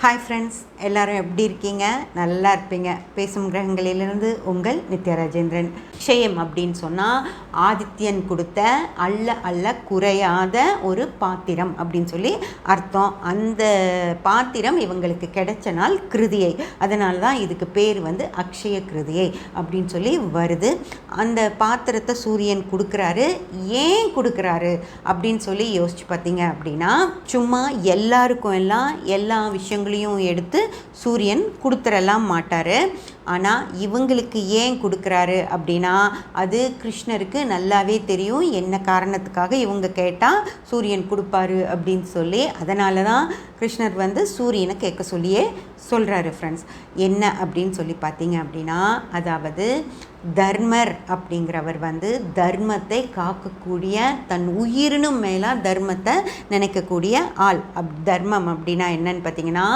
Hi friends, எல்லோரும் எப்படி இருக்கீங்க? நல்லா இருப்பீங்க. பேசும் கிரகங்களிலிருந்து உங்கள் நித்யா ராஜேந்திரன். அக்ஷயம் அப்படின்னு சொன்னால் ஆதித்யன் கொடுத்த அல்ல குறையாத ஒரு பாத்திரம் அப்படின்னு சொல்லி அர்த்தம். அந்த பாத்திரம் இவங்களுக்கு கிடைச்ச நாள் கிருதியை, அதனால தான் இதுக்கு பேர் அக்ஷய கிருதியை அப்படின்னு சொல்லி வருது. அந்த பாத்திரத்தை சூரியன் கொடுக்குறாரு. ஏன் கொடுக்குறாரு அப்படின்னு சொல்லி யோசிச்சு பார்த்தீங்க அப்படின்னா, சும்மா எல்லாருக்கும் எல்லா விஷயங்களையும் எடுத்து சூரியன் கொடுத்துடலாம் மாட்டார். ஆனால் இவங்களுக்கு ஏன் கொடுக்குறாரு அப்படின்னா, அது கிருஷ்ணருக்கு நல்லாவே தெரியும் என்ன காரணத்துக்காக இவங்க கேட்டால் சூரியன் கொடுப்பாரு அப்படின்னு சொல்லி. அதனால தான் கிருஷ்ணர் சூரியனை கேட்க சொல்லியே சொல்கிறாரு. ஃப்ரெண்ட்ஸ், என்ன அப்படின்னு சொல்லி பார்த்தீங்க அப்படின்னா, அதாவது தர்மர் அப்படிங்கிறவர் தர்மத்தை காக்கக்கூடிய, தன் உயிரினும் மேலாக தர்மத்தை நினைக்கக்கூடிய ஆள். தர்மம் அப்படின்னா என்னன்னு பார்த்தீங்கன்னா,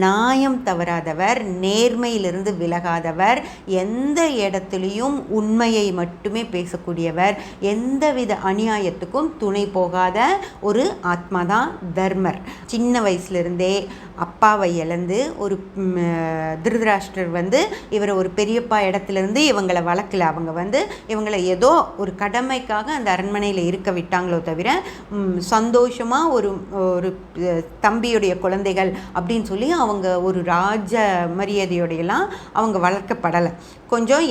நியாயம் தவறாதவர், நேர்மையிலிருந்து விலகாதவர், எந்த இடத்துலையும் உண்மையை மட்டுமே பேசக்கூடியவர், எந்தவித அநியாயத்துக்கும் துணை போகாத ஒரு ஆத்மா தான் தர்மர். சின்ன வயசுலேருந்தே அப்பாவை இழந்து ஒரு திருதராஷ்டிரர் இவரை ஒரு பெரியப்பா இடத்துலேருந்து இவங்களை வளர்க்கல. அவங்க இவங்களை ஏதோ ஒரு கடமைக்காக அந்த அரண்மனையில் இருக்க விட்டாங்களோ தவிர சந்தோஷமாக ஒரு தம்பியுடைய குழந்தைகள் அப்படின்னு சொல்லி அவங்க ஒரு ராஜ மரியாதையோடையெல்லாம் அவங்க வளர்க்கப்படலை. கொஞ்சம்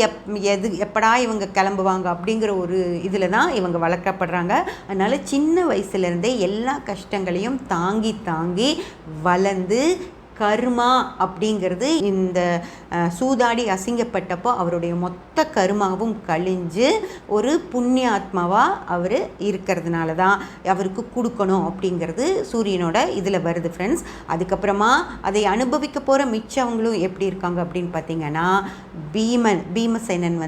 எப்படா இவங்க கிளம்புவாங்க அப்படிங்கிற ஒரு இதில் தான் இவங்க வளர்க்கப்படுறாங்க. அதனால் சின்ன வயசுலேருந்தே எல்லா கஷ்டங்களையும் தாங்கி வளர்ந்து கர்மா அப்படிங்கிறது இந்த சூதாடி அசிங்கப்பட்டப்போ அவருடைய மொத்த கர்மாவும் கழிஞ்சு ஒரு புண்ணிய ஆத்மாவாக அவர் இருக்கிறதுனால தான் அவருக்கு கொடுக்கணும் அப்படிங்கிறது சூரியனோட இதில் வருது. ஃப்ரெண்ட்ஸ், அதுக்கப்புறமா அதை அனுபவிக்க போகிற மிச்சவங்களும் எப்படி இருக்காங்க அப்படின்னு பார்த்தீங்கன்னா, பீமசேனன்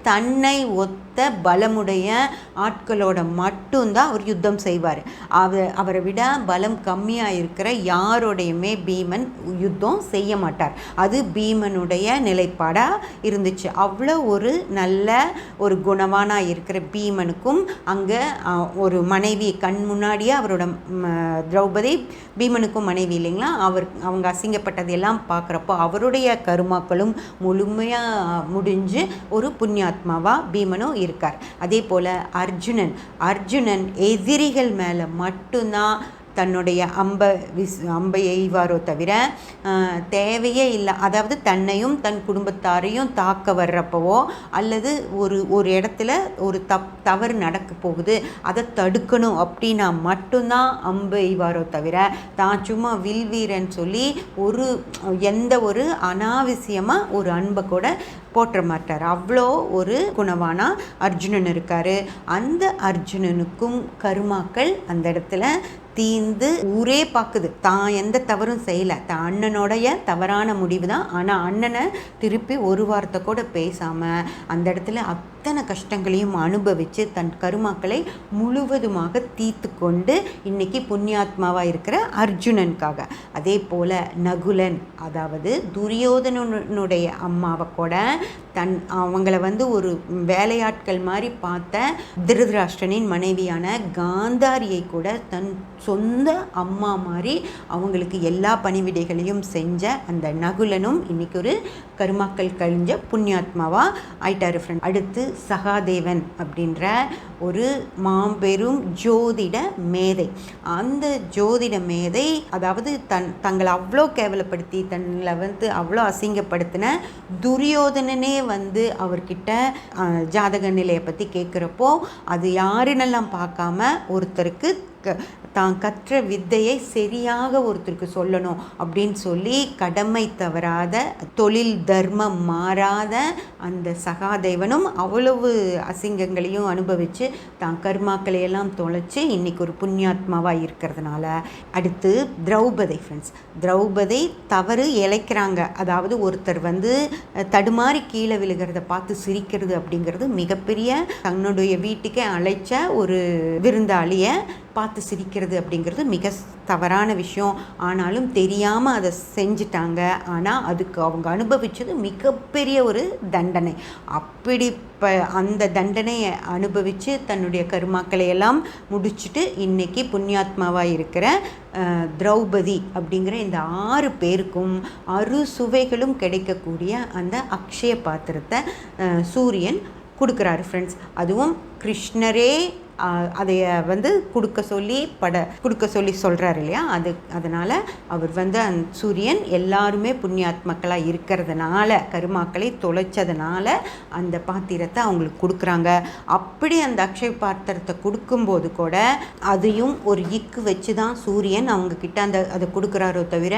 தன்னை ஒத்த பலமுடைய ஆட்களோட மட்டும்தான் அவர் யுத்தம் செய்வார். அவரை விட பலம் கம்மியாக இருக்கிற யாரோடையுமே பீமன் யுத்தம் செய்ய மாட்டார். அது பீமனுடைய நிலைப்பாடாக இருந்துச்சு. அவ்வளோ ஒரு நல்ல ஒரு குணவானாக இருக்கிற பீமனுக்கும் அங்கே ஒரு மனைவி கண் முன்னாடியே அவரோட திரௌபதி பீமனுக்கும் மனைவி இல்லைங்களா, அவங்க அசிங்கப்பட்டதெல்லாம் பார்க்குறப்போ அவருடைய கருமாக்களும் முழுமையாக முடிஞ்சு ஒரு புண்ணியாத்மாவாக பீமனும் இருக்கார். அதே போல் அர்ஜுனன் எதிரிகள் மேலே மட்டும்தான் தன்னுடைய அம்பை எய்வாரோ தவிர தேவையே இல்லை. அதாவது தன்னையும் தன் குடும்பத்தாரையும் தாக்க வர்றப்பவோ அல்லது ஒரு இடத்துல ஒரு தவறு நடக்க போகுது, அதை தடுக்கணும் அப்படின்னா மட்டும்தான் அம்பு எய்வாரோ தவிர தான் சும்மா வில்வீரன் சொல்லி எந்த ஒரு அனாவசியமாக ஒரு அன்பை கூட போற்ற மாட்டார். அவ்வளோ ஒரு குணவானா அர்ஜுனன் இருக்கார். அந்த அர்ஜுனனுக்கும் கருமாக்கள் அந்த இடத்துல தீந்து ஊரே பார்க்குது. தான் எந்த தவறும் செய்யலை, தான் அண்ணனோடைய தவறான முடிவு தான். ஆனால் அண்ணனை திருப்பி ஒரு வார்த்தை கூட பேசாமல் அந்த இடத்துல அத்தனை கஷ்டங்களையும் அனுபவித்து தன் கருமாக்களை முழுவதுமாக தீர்த்து கொண்டு இன்னைக்கு புண்ணியாத்மாவாக இருக்கிற அர்ஜுனனுக்காக. அதே போல் நகுலன், அதாவது துரியோதனனுடைய அம்மாவை கூட அவங்கள ஒரு வேலையாட்கள் மாதிரி பார்த்த திருதராஷ்டிரனின் மனைவியான காந்தாரியை கூட தன் சொந்த அம்மா மாதிரி அவங்களுக்கு எல்லா பணிவிடைகளையும் செஞ்ச அந்த நகுலனும் இன்னைக்கு ஒரு கருமாக்கள் கழிஞ்ச புண்ணியாத்மாவாக ஆயிட்டாரு. ஃப்ரெண்ட், அடுத்து சகாதேவன் அப்படின்ற ஒரு மாபெரும் ஜோதிட மேதை. அந்த ஜோதிட மேதை, அதாவது தங்களை அவ்வளோ கேவலப்படுத்தி தன்னை அவ்வளோ அசிங்கப்படுத்தின துரியோதனனே அவர்கிட்ட ஜாதக நிலையை பற்றி கேட்குறப்போ அது யாருன்னெல்லாம் பார்க்காம ஒருத்தருக்கு தான் கற்ற வித்தையை சரியாக ஒருத்தருக்கு சொல்லணும் அப்படின்னு சொல்லி கடமை தவறாத, தொழில் தர்மம் மாறாத அந்த சகாதேவனும் அவ்வளவு அசிங்கங்களையும் அனுபவித்து தான் கர்மாக்களையெல்லாம் தொலைச்சி இன்னைக்கு ஒரு புண்ணியாத்மாவாக இருக்கிறதுனால. அடுத்து திரௌபதி. ஃப்ரெண்ட்ஸ், திரௌபதி தவறு இழைக்கிறாங்க. அதாவது ஒருத்தர் தடுமாறி கீழே விழுகிறத பார்த்து சிரிக்கிறது அப்படிங்கிறது மிகப்பெரிய, தன்னுடைய வீட்டுக்கே அழைச்ச ஒரு விருந்தாளியை பார்த்து சிரிக்கிறது செய்கிறது அப்படிங்கிறது மிக தவறான விஷயம். ஆனாலும் தெரியாமல் அதை செஞ்சிட்டாங்க. ஆனால் அதுக்கு அவங்க அனுபவித்தது மிகப்பெரிய ஒரு தண்டனை. அப்படி அந்த தண்டனையை அனுபவித்து தன்னுடைய கருமாக்களை எல்லாம் முடிச்சுட்டு இன்றைக்கி புண்ணியாத்மாவாக இருக்கிற திரௌபதி அப்படிங்கிற இந்த 6 பேருக்கும் அறுசுவைகளும் கிடைக்கக்கூடிய அந்த அக்ஷய பாத்திரத்தை சூரியன் கொடுக்குறாரு ஃப்ரெண்ட்ஸ். அதுவும் கிருஷ்ணரே அதை கொடுக்க சொல்லி சொல்கிறார் இல்லையா. அதனால் அவர் சூரியன் எல்லாருமே புண்ணியாத்மக்களாக இருக்கிறதுனால கருமாக்களை தொலைச்சதுனால அந்த பாத்திரத்தை அவங்களுக்கு கொடுக்குறாங்க. அப்படி அந்த அக்ஷய பாத்திரத்தை கொடுக்கும்போது கூட அதையும் ஒரு இக்கு வச்சு தான் சூரியன் அவங்கக்கிட்ட அதை கொடுக்குறாரோ தவிர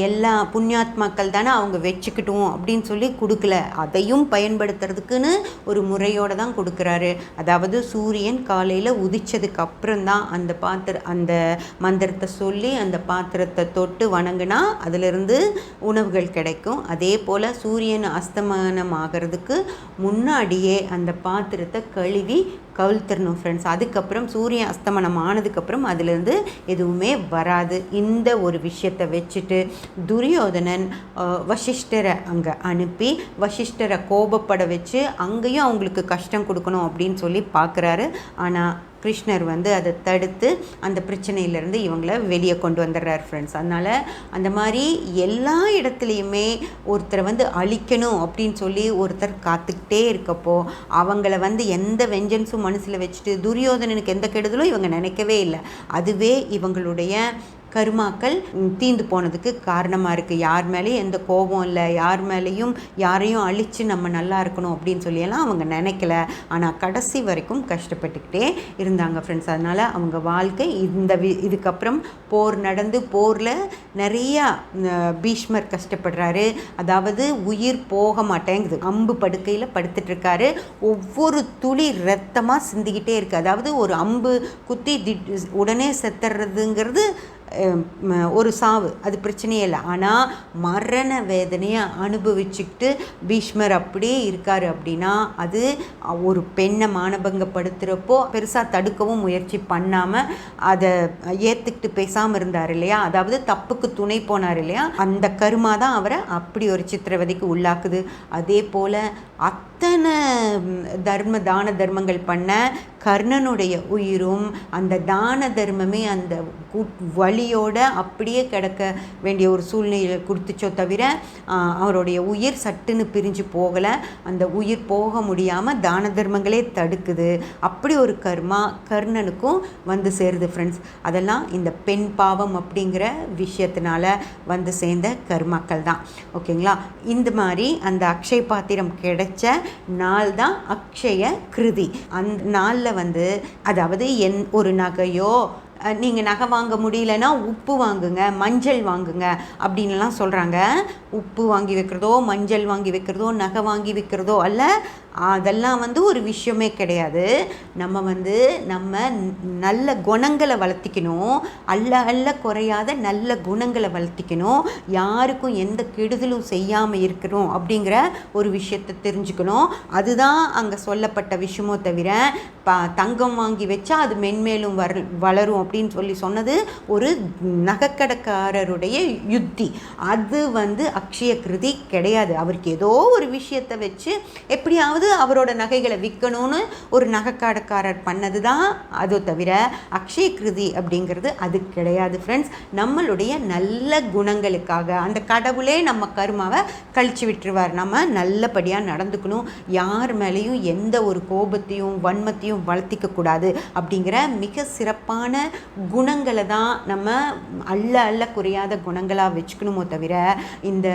எல்லா புண்ணியாத்மாக்கள் தானே அவங்க வச்சுக்கிட்டோம் அப்படின்னு சொல்லி கொடுக்கல. அதையும் பயன்படுத்துறதுக்குன்னு ஒரு முறையோடு தான் கொடுக்குறாரு. அதாவது சூரியன் காலையில் உதிச்சதுக்கு அப்புறம்தான் அந்த மந்திரத்தை சொல்லி அந்த பாத்திரத்தை தொட்டு வணங்கினா அதிலிருந்து உணவுகள் கிடைக்கும். அதே போல் சூரியன் அஸ்தமனம் ஆகிறதுக்கு முன்னாடியே அந்த பாத்திரத்தை கழுவி கவிழ்த்திடணும் ஃப்ரெண்ட்ஸ். அதுக்கப்புறம் சூரியன் அஸ்தமனம் ஆனதுக்கப்புறம் அதிலிருந்து எதுவுமே வராது. இந்த ஒரு விஷயத்தை வச்சுட்டு துரியோதனன் வசிஷ்டரை அங்கே அனுப்பி வசிஷ்டரை கோபப்பட வச்சு அங்கேயும் அவங்களுக்கு கஷ்டம் கொடுக்கணும் அப்படின்னு சொல்லி பார்க்குறாரு. ஆனால் கிருஷ்ணர் அதை தடுத்து அந்த பிரச்சனையிலேருந்து இவங்களை வெளியே கொண்டு வந்துடுறார் ஃப்ரெண்ட்ஸ். அதனால் அந்த மாதிரி எல்லா இடத்துலையுமே ஒருத்தரை அழிக்கணும் அப்படின்னு சொல்லி ஒருத்தர் காத்துக்கிட்டே இருக்கப்போ அவங்கள எந்த வெஞ்சன்ஸும் மனசில் வச்சுட்டு துரியோதனனுக்கு எந்த கெடுதலும் இவங்க நினைக்கவே இல்லை. அதுவே இவங்களுடைய கருமாக்கள் தீந்து போனதுக்கு காரணமாக இருக்குது. யார் மேலேயும் எந்த கோபம் இல்லை, யார் மேலேயும் யாரையும் அழித்து நம்ம நல்லா இருக்கணும் அப்படின்னு சொல்லியெல்லாம் அவங்க நினைக்கல. ஆனால் கடைசி வரைக்கும் கஷ்டப்பட்டுக்கிட்டே இருந்தாங்க ஃப்ரெண்ட்ஸ். அதனால் அவங்க வாழ்க்கை இதுக்கப்புறம் போர் நடந்து போரில் நிறையா பீஷ்மர் கஷ்டப்படுறாரு. அதாவது உயிர் போக மாட்டேங்குது. அம்பு படுக்கையில் படுத்துட்ருக்காரு. ஒவ்வொரு துளி ரத்தமாக சிந்திக்கிட்டே இருக்குது. அதாவது ஒரு அம்பு குத்தி உடனே செத்துறதுங்கிறது ஒரு சாவு, அது பிரச்சனையே இல்லை. ஆனால் மரண வேதனையை அனுபவிச்சுக்கிட்டு பீஷ்மர் அப்படியே இருக்கார் அப்படின்னா அது ஒரு பெண்ணை மானபங்கப்படுத்துகிறப்போ பெருசாக தடுக்கவும் முயற்சி பண்ணாமல் அதை ஏற்றுக்கிட்டு பேசாமல் இருந்தார் இல்லையா. அதாவது தப்புக்கு துணை போனார் இல்லையா. அந்த கருமா தான் அவரை அப்படி ஒரு சித்திரவதைக்கு உள்ளாக்குது. அதே போல் அத்தனை தான தர்மங்கள் பண்ண கர்ணனுடைய உயிரும் அந்த தான தர்மமே அந்த வலியோட அப்படியே கிடக்க வேண்டிய ஒரு சூழ்நிலையை கொடுத்துச்சோ தவிர அவருடைய உயிர் சட்டுன்னு பிரிஞ்சு போகலை. அந்த உயிர் போக முடியாமல் தான தர்மங்களே தடுக்குது. அப்படி ஒரு கர்மா கர்ணனுக்கும் சேருது ஃப்ரெண்ட்ஸ். அதெல்லாம் இந்த பெண் பாவம் அப்படிங்கிற விஷயத்தினால சேர்ந்த கர்மாக்கள் தான். ஓகேங்களா. இந்த மாதிரி அந்த அக்ஷய பாத்திரம் கிடைச்ச நாள் தான் அக்ஷய கிருதி. அந்த நாளில் அதாவது ஒரு நகையோ நீங்கள் நகை வாங்க முடியலன்னா உப்பு வாங்குங்க, மஞ்சள் வாங்குங்க அப்படின்லாம் சொல்கிறாங்க. உப்பு வாங்கி வைக்கிறதோ மஞ்சள் வாங்கி வைக்கிறதோ நகை வாங்கி வைக்கிறதோ அல்ல, அதெல்லாம் ஒரு விஷயமே கிடையாது. நம்ம நல்ல குணங்களை வளர்த்திக்கணும். அல்ல குறையாத நல்ல குணங்களை வளர்த்திக்கணும். யாருக்கும் எந்த கெடுதலும் செய்யாமல் இருக்கணும் அப்படிங்கிற ஒரு விஷயத்தை தெரிஞ்சுக்கணும். அதுதான் அங்கே சொல்லப்பட்ட விஷயமோ தவிர தங்கம் வாங்கி வச்சா அது மென்மேலும் வளரும் அப்படின்னு சொல்லி சொன்னது ஒரு நகைக்கடைக்காரருடைய யுத்தி. அது அக்ஷய கிருதி கிடையாது. அவருக்கு ஏதோ ஒரு விஷயத்தை வச்சு எப்படியாவது அவரோட நகைகளை விற்கணும்னு ஒரு நகைக்கடைக்காரர் பண்ணது தான். அதோ தவிர அக்ஷய கிருதி அப்படிங்கிறது அது கிடையாது ஃப்ரெண்ட்ஸ். நம்மளுடைய நல்ல குணங்களுக்காக அந்த கடவுளே நம்ம கர்மாவை கழிச்சு விட்டுருவார். நம்ம நல்லபடியாக நடந்துக்கணும். யார் மேலேயும் எந்த ஒரு கோபத்தையும் வன்மத்தையும் வளர்த்திக்க கூடாது அப்படிங்கிற மிக சிறப்பான குணங்களை தான் நம்ம அல்ல குறையாத குணங்களாக வச்சுக்கணுமோ தவிர இந்த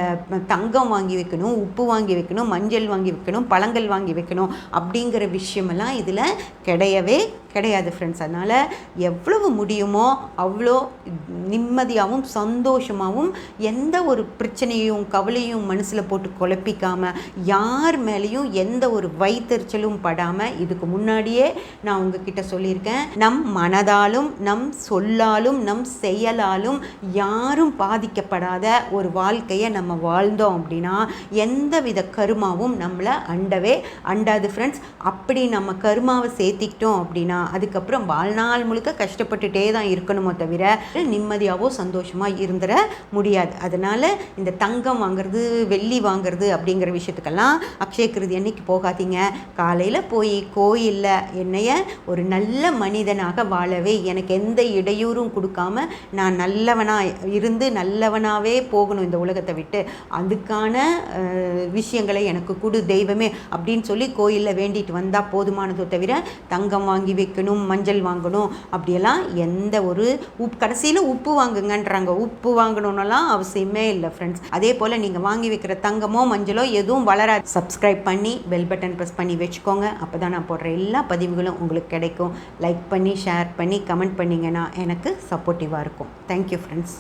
தங்கம் வாங்கி வைக்கணும், உப்பு வாங்கி வைக்கணும், மஞ்சள் வாங்கி வைக்கணும், பழங்கள் வாங்கி வைக்கணும் அப்படிங்கிற விஷயமெல்லாம் இதில் கிடையவே கிடையாது ஃப்ரெண்ட்ஸ். அதனால் எவ்வளவு முடியுமோ அவ்வளோ நிம்மதியாகவும் சந்தோஷமாகவும் எந்த ஒரு பிரச்சனையும் கவலையும் மனசில் போட்டு குழப்பிக்காமல் யார் மேலேயும் எந்த ஒரு வைத்தறிச்சலும் படாமல் இதுக்கு முன்னாடியே நான் உங்ககிட்ட சொல்லியிருக்கேன். நம் மனதாலும் நம் சொல்லாலும் நம் செயலாலும் யாரும் பாதிக்கப்படாத ஒரு வாழ்க்கையை நம்ம வாழ்ந்தோம் அப்படின்னா எந்த வித கருமாவும் நம்மளை அண்டவே அண்டாது ஃப்ரெண்ட்ஸ். அப்படி நம்ம கருமாவை சேர்த்திக்கிட்டோம் அப்படின்னா அதுக்கப்புறம் வாழ்நாள் முழுக்க கஷ்டப்பட்டுட்டே தான் இருக்கணுமோ தவிர நிம்மதியாகவோ சந்தோஷமாக இருந்துட முடியாது. அதனால் இந்த தங்கம் வாங்குறது வெள்ளி வாங்குறது அப்படிங்கிற விஷயத்துக்கெல்லாம் அக்ஷய கிருதி அன்னைக்கு போகாதீங்க. காலையில் போய் கோயிலில் என்னைய ஒரு நல்ல மனிதனாக வாழவே, எனக்கு எந்த இடையூறும் கொடுக்காம நான் நல்லவனாக இருந்து நல்லவனாகவே போகணும் இந்த உலகத்தை விட்டு, அதுக்கான விஷயங்களை எனக்கு கொடு தெய்வமே அப்படின்னு சொல்லி கோயிலில் வேண்டிட்டு வந்தால் போதுமானதோ தவிர தங்கம் வாங்கி வைக்கணும், மஞ்சள் வாங்கணும் அப்படியெல்லாம் எந்த ஒரு கடைசியில் உப்பு வாங்குங்கன்றாங்க. உப்பு வாங்கணுன்னெல்லாம் அவசியமே இல்லை ஃப்ரெண்ட்ஸ். அதே போல் நீங்கள் வாங்கி வைக்கிற தங்கமோ மஞ்சளோ எதுவும் வளராது. சப்ஸ்கிரைப் பண்ணி பெல் பட்டன் ப்ரெஸ் பண்ணி வச்சுக்கோங்க. அப்போ தான் நான் போடுற எல்லா பதிவுகளும் உங்களுக்கு கிடைக்கும். லைக் பண்ணி ஷேர் பண்ணி கமெண்ட் பண்ணிங்கன்னா எனக்கு சப்போர்ட்டிவாக இருக்கும். Thank you friends.